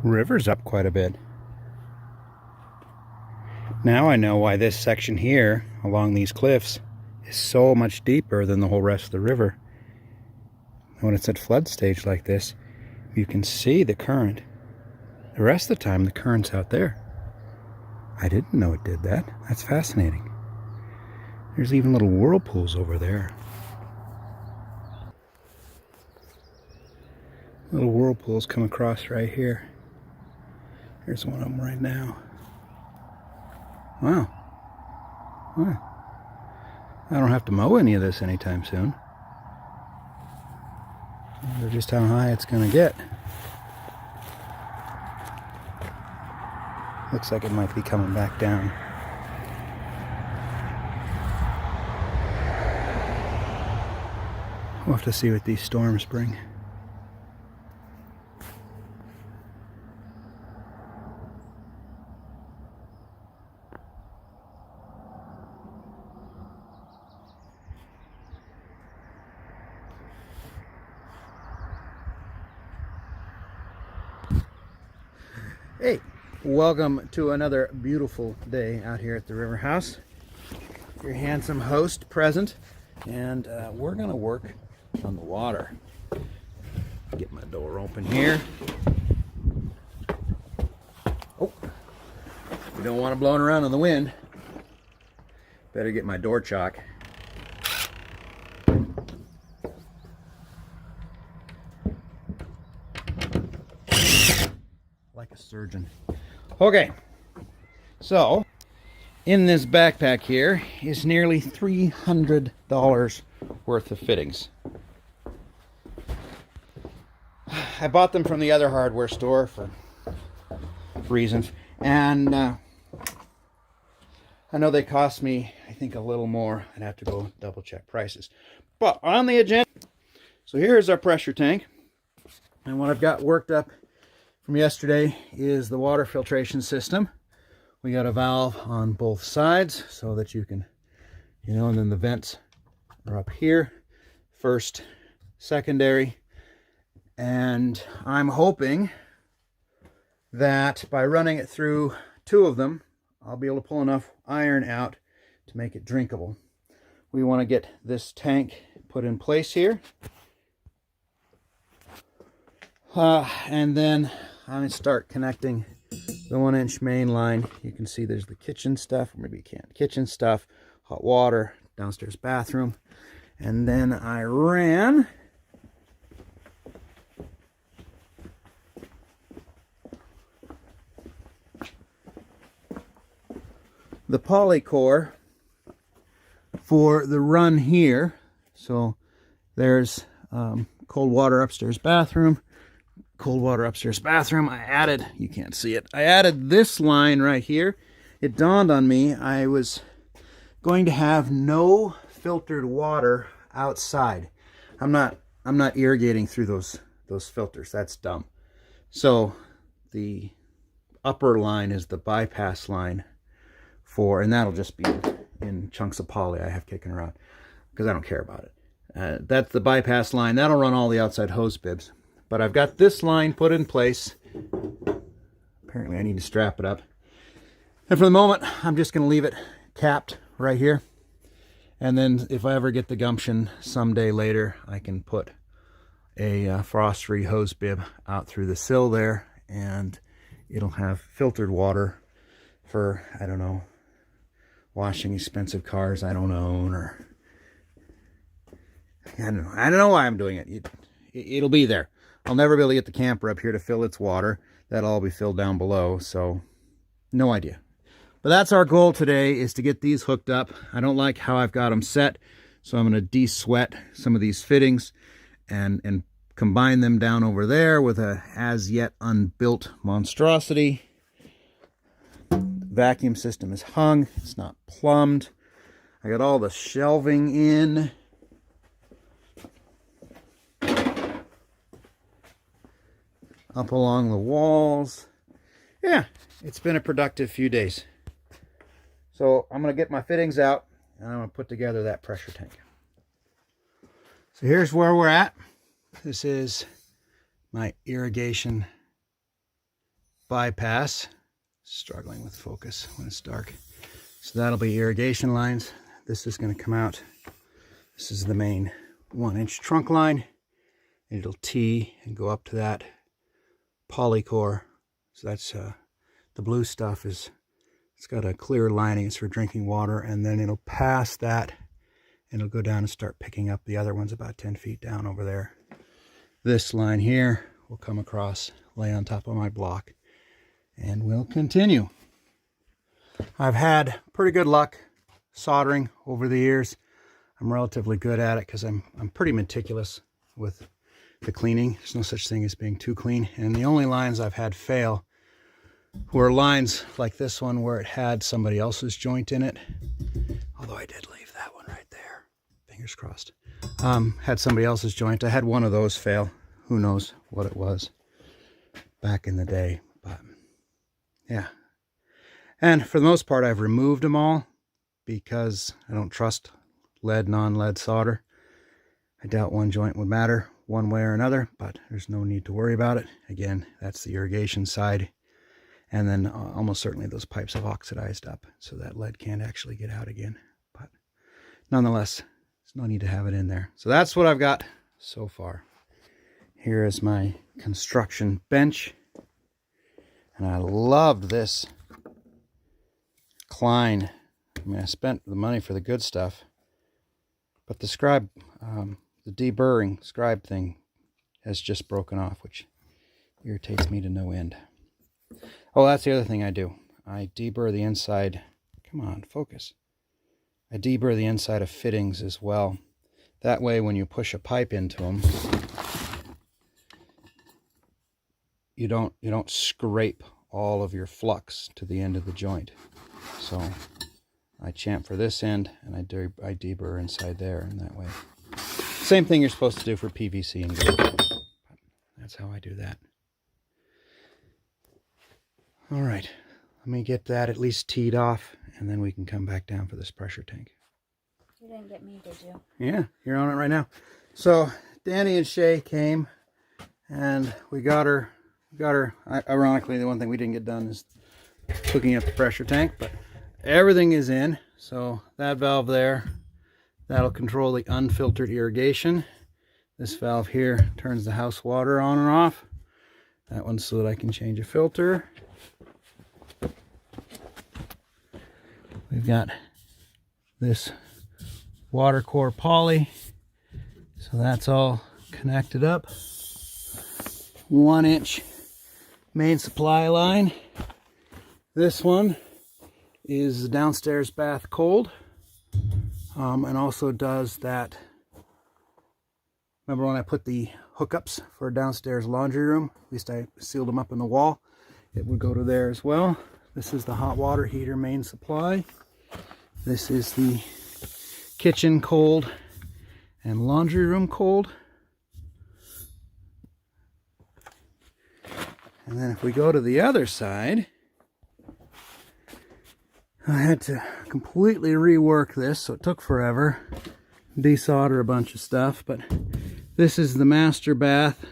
river's up quite a bit. Now I know why this section here along these cliffs is so much deeper than the whole rest of the river. When it's at flood stage like this, you can see the current. The rest of the time the current's out there. I didn't know it did that. That's fascinating. There's even little whirlpools over there. Little whirlpools come across right here. Here's one of them right now. Wow. Wow. I don't have to mow any of this anytime soon. I wonder just how high it's going to get. Looks like it might be coming back down. We'll have to see what these storms bring. Hey, welcome to another beautiful day out here at the River House. Your handsome host present, and we're gonna work on the water. Get my door open here. Oh, we don't want it blowing around in the wind. Better get my door chock. Like a surgeon. Okay, so in this backpack here is nearly $300 worth of fittings. I bought them from the other hardware store for reasons, and I know they cost me, I think, a little more. I'd have to go double check prices. But on the agenda, so here's our pressure tank, and what I've got worked up from yesterday is the water filtration system. We got a valve on both sides so that you can, and then the vents are up here, first, secondary, and I'm hoping that by running it through two of them, I'll be able to pull enough iron out to make it drinkable. We want to get this tank put in place here, and then I'm going to start connecting the 1-inch main line. You can see there's the kitchen stuff, or maybe you can't. Kitchen stuff, hot water, downstairs bathroom. And then I ran the polycore for the run here. So there's cold water upstairs bathroom. Cold water upstairs bathroom. I added, you can't see it, I added this line right here. It dawned on me I was going to have no filtered water outside. I'm not irrigating through those filters. That's dumb. So the upper line is the bypass line for, and that'll just be in chunks of poly I have kicking around because I don't care about it. That's the bypass line. That'll run all the outside hose bibs. But I've got this line put in place. Apparently I need to strap it up. And for the moment, I'm just going to leave it capped right here. And then if I ever get the gumption someday later, I can put a frost-free hose bib out through the sill there, and it'll have filtered water for, I don't know, washing expensive cars I don't own, or I don't know why I'm doing it. It'll be there. I'll never be able to get the camper up here to fill its water. That'll all be filled down below, so no idea. But that's our goal today, is to get these hooked up. I don't like how I've got them set, so I'm going to de-sweat some of these fittings and combine them down over there with a as yet unbuilt monstrosity. Vacuum system is hung. It's not plumbed. I got all the shelving in. Up along the walls. Yeah, it's been a productive few days. So I'm going to get my fittings out, and I'm going to put together that pressure tank. So here's where we're at. This is my irrigation bypass. Struggling with focus when it's dark. So that'll be irrigation lines. This is going to come out. This is the main 1-inch trunk line. It'll tee and go up to that polycore. So that's the blue stuff is, it's got a clear lining. It's for drinking water, and then it'll pass that and it'll go down and start picking up the other ones about 10 feet down over there. This line here will come across, lay on top of my block, and we'll continue. I've had pretty good luck soldering over the years. I'm relatively good at it because I'm pretty meticulous with the cleaning. There's no such thing as being too clean. And the only lines I've had fail were lines like this one where it had somebody else's joint in it. Although I did leave that one right there. Fingers crossed. Had somebody else's joint. I had one of those fail. Who knows what it was back in the day. But yeah. And for the most part, I've removed them all because I don't trust lead, non-lead solder. I doubt one joint would matter one way or another, but there's no need to worry about it. Again, that's the irrigation side. And then almost certainly those pipes have oxidized up, so that lead can't actually get out again. But nonetheless, there's no need to have it in there. So that's what I've got so far. Here is my construction bench. And I loved this Klein. I mean, I spent the money for the good stuff, but the scribe, the deburring scribe thing has just broken off, which irritates me to no end. Oh, that's the other thing I do. I deburr the inside. Come on, focus. I deburr the inside of fittings as well. That way, when you push a pipe into them, you don't scrape all of your flux to the end of the joint. So I chamfer for this end, and I deburr inside there, and that way. Same thing you're supposed to do for PVC and gold. That's how I do that. All right, let me get that at least teed off, and then we can come back down for this pressure tank. You didn't get me, did you? Yeah, you're on it right now. So Danny and Shay came, and we got her. Ironically, the one thing we didn't get done is hooking up the pressure tank, but everything is in. So that valve there, that'll control the unfiltered irrigation. This valve here turns the house water on and off. That one's so that I can change a filter. We've got this water core poly, so that's all connected up. 1-inch main supply line. This one is the downstairs bath cold, and also does that. Remember when I put the hookups for a downstairs laundry room? At least I sealed them up in the wall. It would go to there as well. This is the hot water heater main supply. This is the kitchen cold and laundry room cold. And then if we go to the other side, I had to completely rework this, so it took forever. Desolder a bunch of stuff, but this is the master bath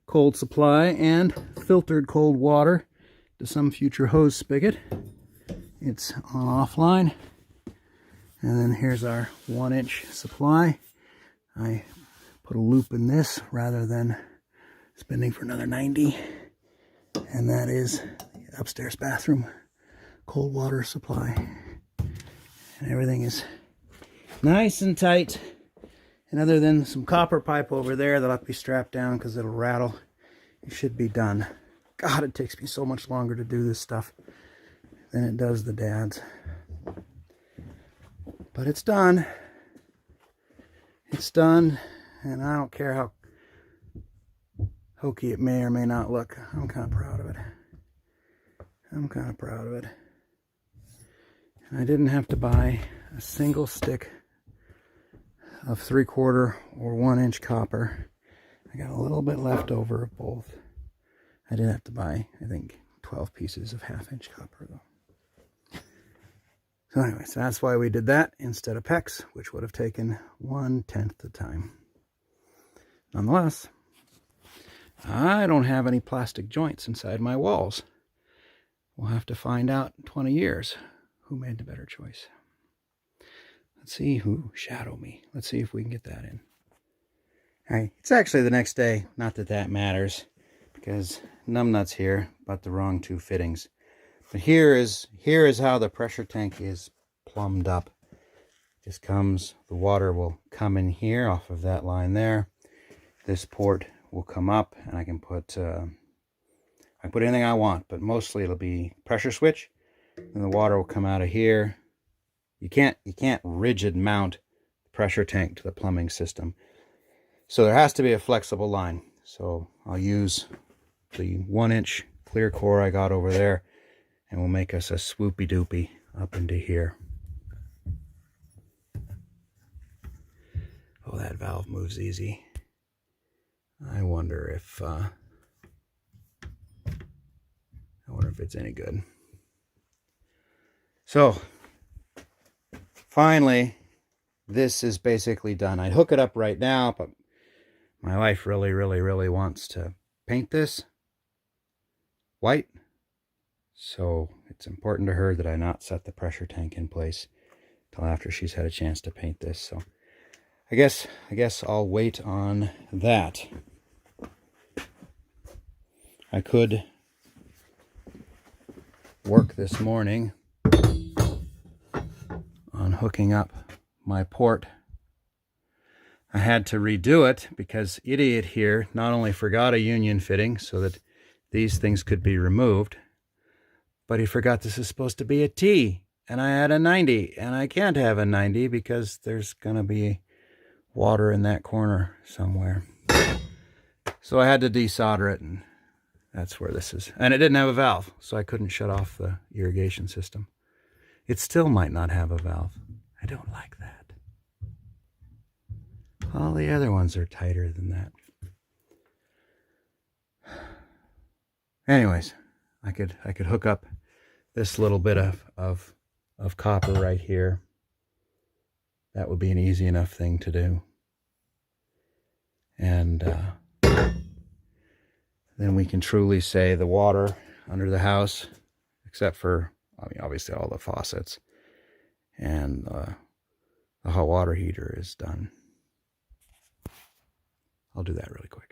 cold supply and filtered cold water to some future hose spigot. It's on offline. And then here's our 1-inch supply. I put a loop in this rather than spending for another 90. And that is the upstairs bathroom cold water supply. And everything is nice and tight. And other than some copper pipe over there that'll have to be strapped down because it'll rattle, it should be done. God, it takes me so much longer to do this stuff than it does the dads. But it's done. It's done, and I don't care how hokey it may or may not look. I'm kind of proud of it. I'm kind of proud of it. And I didn't have to buy a single stick of 3/4 or 1-inch copper. I got a little bit left over of both. I did have to buy, I think, 12 pieces of 1/2-inch copper, though. So anyways, that's why we did that instead of PEX, which would have taken 1/10 the time. Nonetheless, I don't have any plastic joints inside my walls. we'll have to find out in 20 years who made the better choice. Let's see who shadow me. Let's see if we can get that in. All right, it's actually the next day. Not that that matters, because numbnuts here, but the wrong two fittings. But here is how the pressure tank is plumbed up. Just comes, the water will come in here off of that line there. This port will come up, and I can put anything I want, but mostly it'll be pressure switch, and the water will come out of here. You can't rigid mount the pressure tank to the plumbing system, so there has to be a flexible line. So I'll use the 1-inch clear core I got over there, and we'll make us a swoopy doopy up into here. Oh, that valve moves easy. I wonder if it's any good. So finally, this is basically done. I'd hook it up right now, but my wife really wants to paint this white. So it's important to her that I not set the pressure tank in place till after she's had a chance to paint this. So I guess I'll wait on that. I could work this morning on hooking up my port. I had to redo it because idiot here not only forgot a union fitting so that these things could be removed, but he forgot this is supposed to be a T, and I had a 90, and I can't have a 90 because there's gonna be water in that corner somewhere. So I had to desolder it, and that's where this is. And it didn't have a valve, so I couldn't shut off the irrigation system. It still might not have a valve. I don't like that. All the other ones are tighter than that. Anyways, I could hook up this little bit of copper right here. That would be an easy enough thing to do. And then we can truly say the water under the house, except for, I mean, obviously all the faucets, and the hot water heater is done. I'll do that really quick.